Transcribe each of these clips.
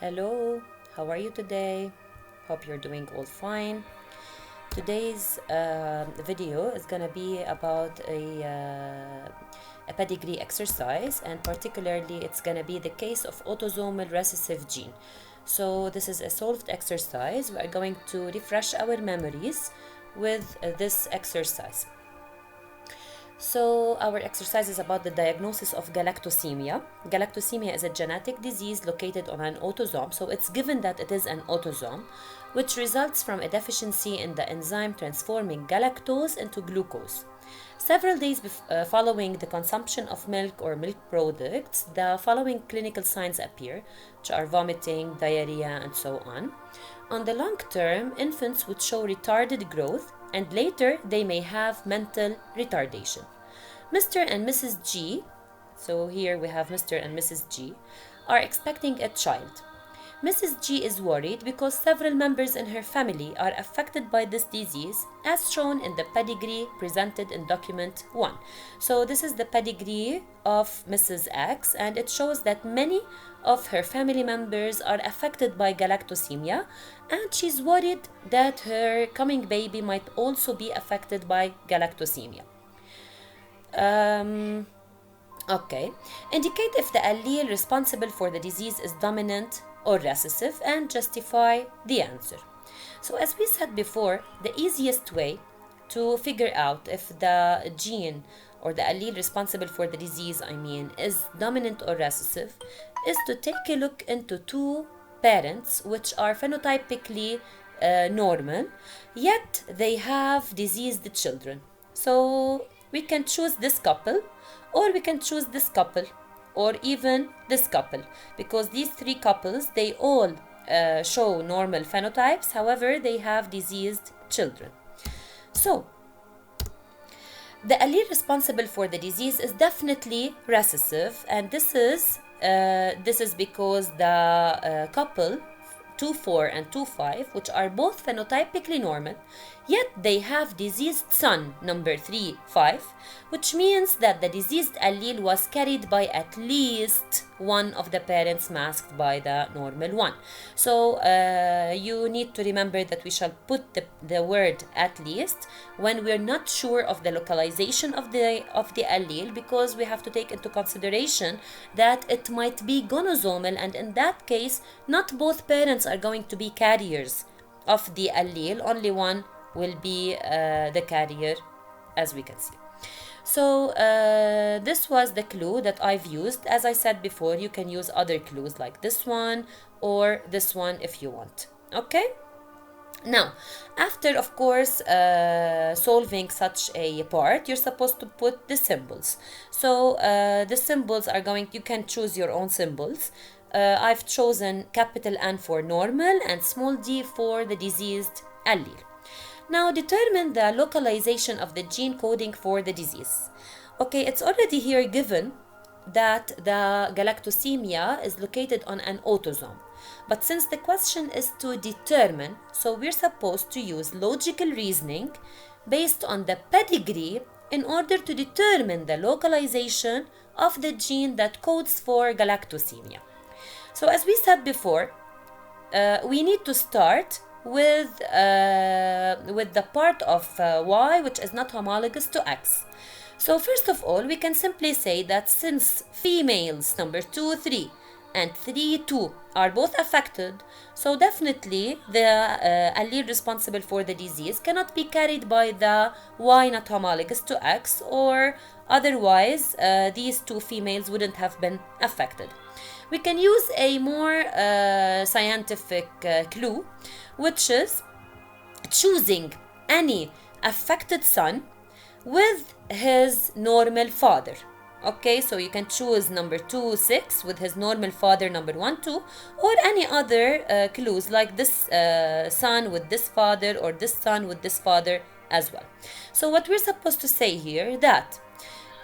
Hello, how are you today? Hope you're doing all fine. Today's video is gonna be about a pedigree exercise, and particularly it's gonna be the case of autosomal recessive gene. So this is a solved exercise. We are going to refresh our memories with this exercise. So our exercise is about the diagnosis of galactosemia. Galactosemia is a genetic disease located on an autosome, so it's given that it is an autosome, which results from a deficiency in the enzyme transforming galactose into glucose. Several days following the consumption of milk or milk products, the following clinical signs appear, which are vomiting, diarrhea, and so on. On the long term, infants would show retarded growth, and later they may have mental retardation. Mr. and Mrs. G, so here we have Mr. and Mrs. G, are expecting a child. Mrs. G is worried because several members in her family are affected by this disease, as shown in the pedigree presented in document 1. So this is the pedigree of Mrs. X, and it shows that many of her family members are affected by galactosemia, and she's worried that her coming baby might also be affected by galactosemia. Okay. Indicate if the allele responsible for the disease is dominant or recessive and justify the answer. So as we said before, the easiest way to figure out if the gene or the allele responsible for the disease, is dominant or recessive is to take a look into two parents which are phenotypically normal, yet they have diseased children. So we can choose this couple, or we can choose this couple, or even this couple, because these three couples, they all show normal phenotypes, however they have diseased children. So the allele responsible for the disease is definitely recessive, and this is because the couple 2,4 and 2,5, which are both phenotypically normal, yet they have diseased son number 3,5, which means that the diseased allele was carried by at least one of the parents masked by the normal one. So you need to remember that we shall put the word at least when we're not sure of the localization of the allele, because we have to take into consideration that it might be gonosomal, and in that case not both parents are going to be carriers of the allele, only one will be the carrier, as we can see. So this was the clue that I've used. As I said before, you can use other clues like this one or this one if you want. Okay? Now, after, of course, solving such a part, you're supposed to put the symbols. So the symbols are you can choose your own symbols. I've chosen capital N for normal and small d for the diseased allele. Now determine the localization of the gene coding for the disease. Okay, it's already here given that the galactosemia is located on an autosome. But since the question is to determine, so we're supposed to use logical reasoning based on the pedigree in order to determine the localization of the gene that codes for galactosemia. So as we said before, we need to start with the part of Y which is not homologous to X. So first of all, we can simply say that since females number 2, 3 and 3, 2 are both affected, so definitely the allele responsible for the disease cannot be carried by the Y not homologous to X, or otherwise these two females wouldn't have been affected. We can use a more scientific clue, which is choosing any affected son with his normal father. Okay, so you can choose number 2, 6 with his normal father number 1, 2, or any other clues like this son with this father, or this son with this father as well. So what we're supposed to say here, that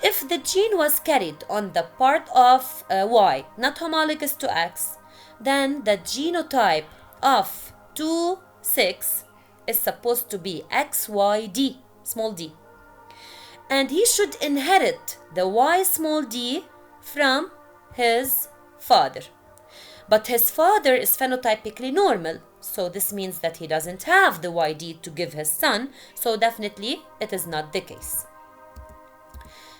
if the gene was carried on the part of Y not homologous to X, then the genotype of 2, 6 is supposed to be XYD, small d. And he should inherit the Y small d from his father. But his father is phenotypically normal, so this means that he doesn't have the YD to give his son, so definitely it is not the case.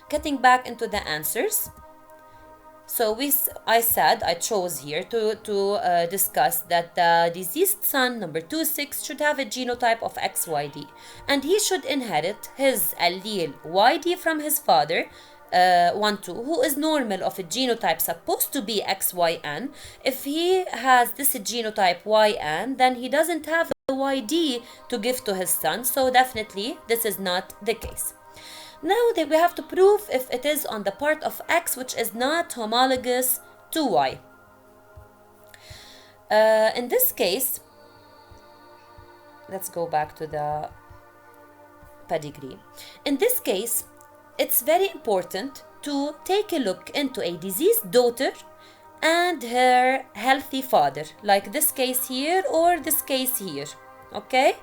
Getting back into the answers, so I chose here to discuss that the diseased son, number 26, should have a genotype of XYD, and he should inherit his allele YD from his father, 1, 2, who is normal of a genotype supposed to be XYN. If he has this genotype YN, then he doesn't have the YD to give to his son, so definitely this is not the case. Now that we have to prove if it is on the part of X which is not homologous to Y. In this case, let's go back to the pedigree. In this case, it's very important to take a look into a diseased daughter and her healthy father, like this case here or this case here, okay?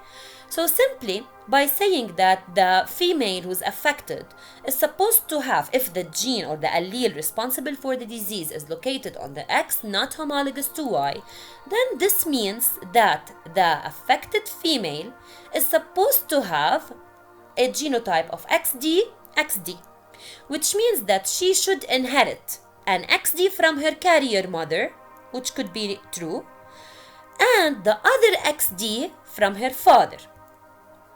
So simply by saying that the female who's affected is supposed to have, if the gene or the allele responsible for the disease is located on the X, not homologous to Y, then this means that the affected female is supposed to have a genotype of XD, which means that she should inherit an XD from her carrier mother, which could be true, and the other XD from her father.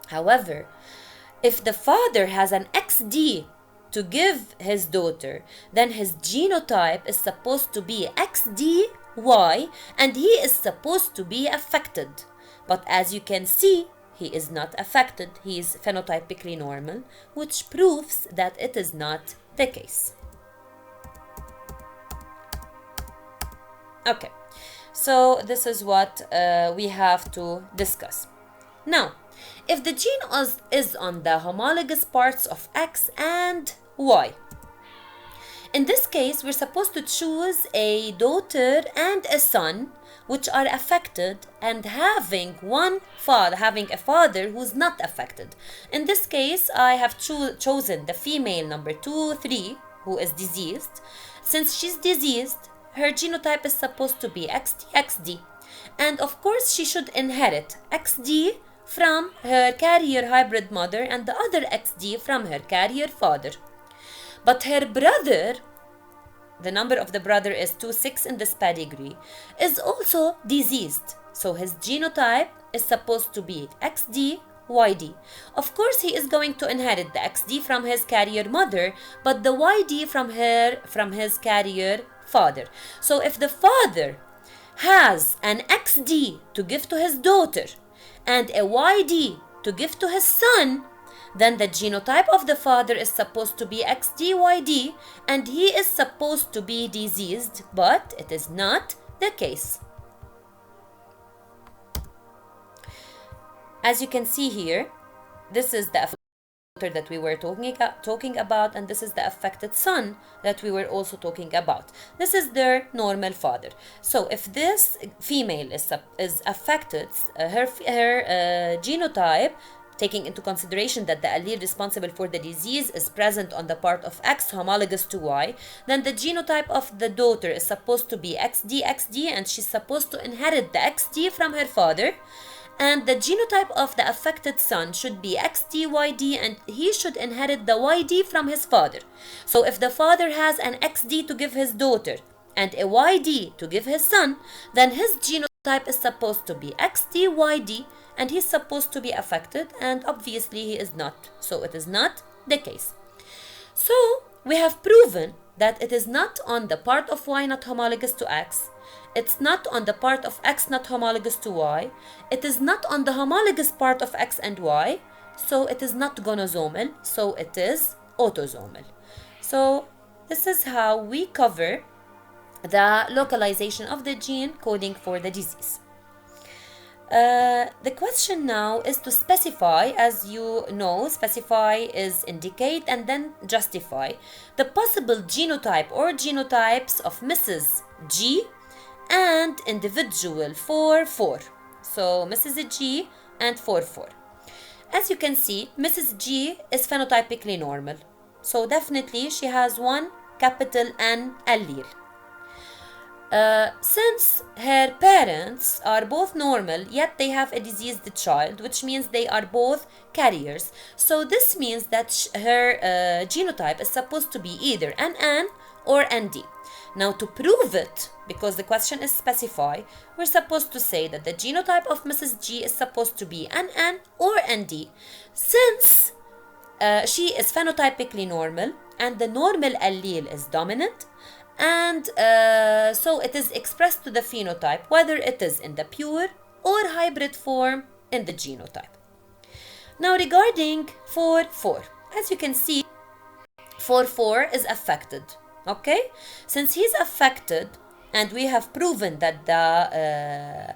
However, if the father has an XD to give his daughter, then his genotype is supposed to be XDY and he is supposed to be affected. But as you can see, he is not affected. He is phenotypically normal, which proves that it is not the case. Okay, so this is what we have to discuss. Now, if the gene is on the homologous parts of X and Y, in this case, we're supposed to choose a daughter and a son which are affected and having a father who's not affected. In this case, I have chosen the female number 2, 3, who is diseased. Since she's diseased, her genotype is supposed to be XD. And of course, she should inherit XD from her carrier hybrid mother and the other XD from her carrier father. But her brother, the number of the brother is 26 in this pedigree, is also diseased. So his genotype is supposed to be XD-YD. Of course, he is going to inherit the XD from his carrier mother, but the YD from his carrier father. So if the father has an XD to give to his daughter and a YD to give to his son, then the genotype of the father is supposed to be XDYD and he is supposed to be diseased, but it is not the case. As you can see here, this is the daughter that we were talking about, and this is the affected son that we were also talking about. This is their normal father. So if this female is affected, her genotype, taking into consideration that the allele responsible for the disease is present on the part of X homologous to Y, then the genotype of the daughter is supposed to be XD and she's supposed to inherit the XD from her father. And the genotype of the affected son should be XDYD and he should inherit the YD from his father. So if the father has an XD to give his daughter and a YD to give his son, then his genotype is supposed to be XDYD and he's supposed to be affected, and obviously he is not. So it is not the case. So we have proven that it is not on the part of Y not homologous to X. It's not on the part of X not homologous to Y. It is not on the homologous part of X and Y. So it is not gonosomal. So it is autosomal. So this is how we cover the localization of the gene coding for the disease. The question now is to specify, as you know, specify is indicate and then justify the possible genotype or genotypes of Mrs. G and individual 4-4. So Mrs. G and 4-4. As you can see, Mrs. G is phenotypically normal. So definitely she has one capital N allele. Since her parents are both normal, yet they have a diseased child, which means they are both carriers. So this means that her genotype is supposed to be either NN or ND. Now to prove it, because the question is specify, we're supposed to say that the genotype of Mrs. G is supposed to be NN or ND, since she is phenotypically normal and the normal allele is dominant, and so it is expressed to the phenotype whether it is in the pure or hybrid form in the genotype. Now regarding 4-4, as you can see, 4-4 is affected. Okay, since he's affected and we have proven that the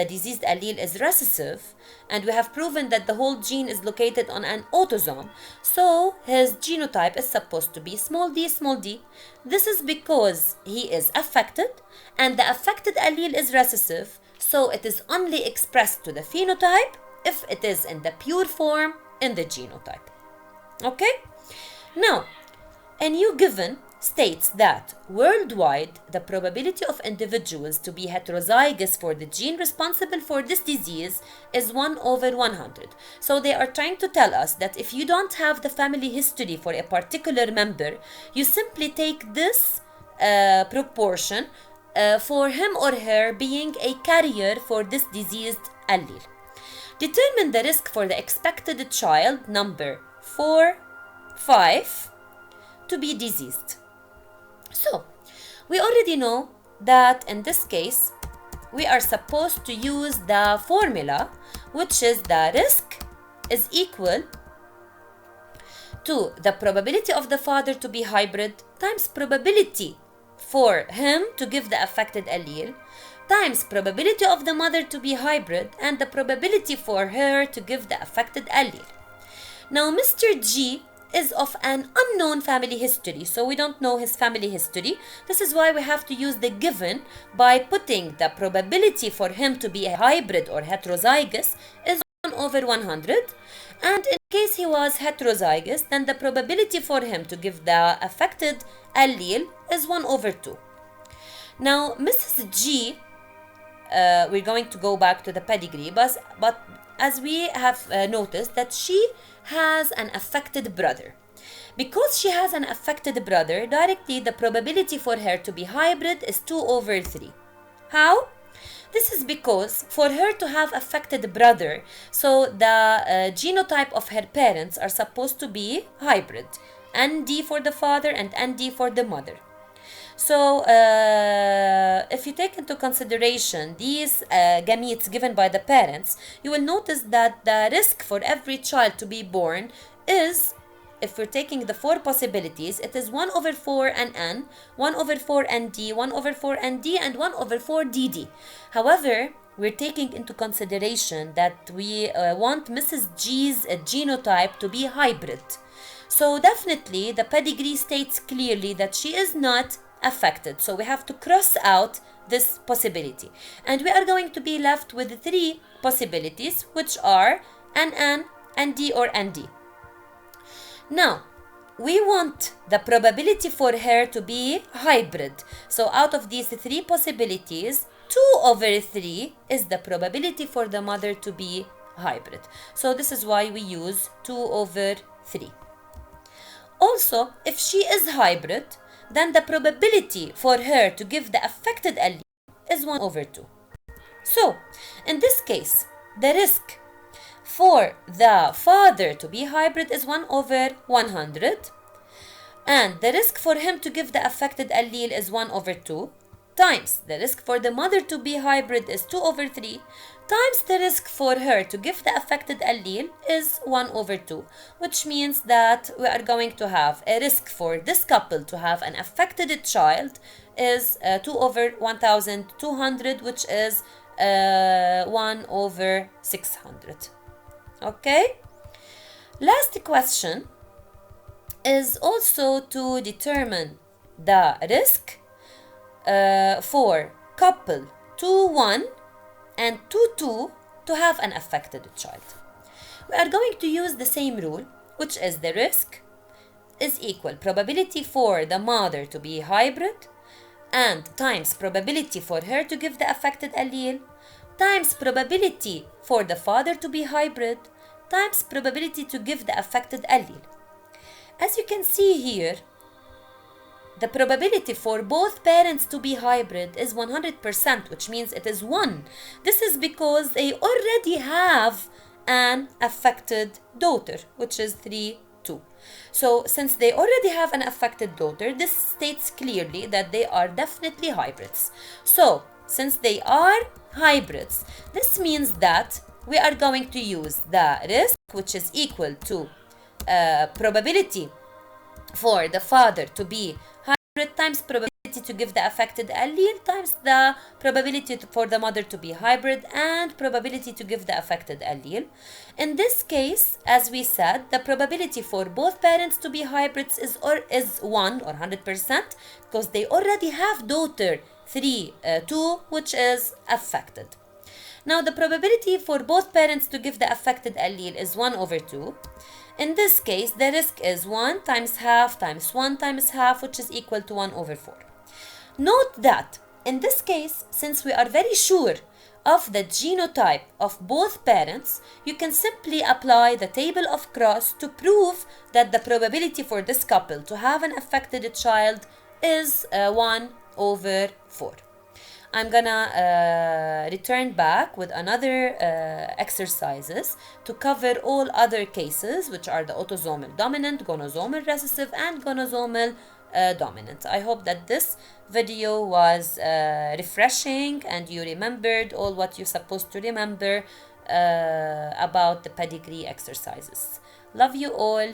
diseased allele is recessive, and we have proven that the whole gene is located on an autosome, so his genotype is supposed to be small d, small d. This is because he is affected and the affected allele is recessive, so it is only expressed to the phenotype if it is in the pure form in the genotype. Okay, now a new given states that worldwide the probability of individuals to be heterozygous for the gene responsible for this disease is 1/100. So they are trying to tell us that if you don't have the family history for a particular member, you simply take this proportion for him or her being a carrier for this diseased allele. Determine the risk for the expected child number 4, 5 to be diseased. So, we already know that in this case, we are supposed to use the formula, which is the risk is equal to the probability of the father to be hybrid times probability for him to give the affected allele times probability of the mother to be hybrid and the probability for her to give the affected allele. Now, Mr. G is of an unknown family history, so we don't know his family history. This is why we have to use the given by putting the probability for him to be a hybrid or heterozygous is 1/100, and in case he was heterozygous, then the probability for him to give the affected allele is 1/2. Now Mrs. G, we're going to go back to the pedigree, but as we have noticed that she has an affected brother. Because she has an affected brother, directly the probability for her to be hybrid is 2/3. How? This is because for her to have affected brother, so the genotype of her parents are supposed to be hybrid. ND for the father and ND for the mother. So if you take into consideration these gametes given by the parents, you will notice that the risk for every child to be born is, if we're taking the 4 possibilities, it is 1/4 NN, 1/4 ND, 1/4 ND, and 1/4 DD. However, we're taking into consideration that we want Mrs. G's genotype to be hybrid. So definitely the pedigree states clearly that she is not affected. So we have to cross out this possibility. And we are going to be left with 3 possibilities, which are NN, ND, or ND. Now, we want the probability for her to be hybrid. So out of these 3 possibilities, 2/3 is the probability for the mother to be hybrid. So this is why we use 2/3. Also, if she is hybrid, then the probability for her to give the affected allele is 1/2. So, in this case, the risk for the father to be hybrid is 1/100, and the risk for him to give the affected allele is 1/2, times the risk for the mother to be hybrid is 2/3, times the risk for her to give the affected allele is 1/2, which means that we are going to have a risk for this couple to have an affected child is 2/1200, which is 1/600. Okay? Last question is also to determine the risk for couple 2-1 and 2-2 to have an affected child. We are going to use the same rule, which is the risk is equal probability for the mother to be hybrid and times probability for her to give the affected allele times probability for the father to be hybrid times probability to give the affected allele. As you can see here, the probability for both parents to be hybrid is 100%, which means it is 1. This is because they already have an affected daughter, which is 3, 2. So since they already have an affected daughter, this states clearly that they are definitely hybrids. So since they are hybrids, this means that we are going to use the risk, which is equal to probability for the father to be hybrid times probability to give the affected allele times the probability for the mother to be hybrid and probability to give the affected allele. In this case, as we said, the probability for both parents to be hybrids is 1 or 100% because they already have daughter 3, 2, which is affected. Now the probability for both parents to give the affected allele is 1 over 2. In this case, the risk is 1 times half times 1 times half, which is equal to 1 over 4. Note that in this case, since we are very sure of the genotype of both parents, you can simply apply the table of Cross to prove that the probability for this couple to have an affected child is 1 over 4. I'm gonna return back with another exercises to cover all other cases, which are the autosomal dominant, gonosomal recessive, and gonosomal dominant. I hope that this video was refreshing and you remembered all what you're supposed to remember about the pedigree exercises. Love you all.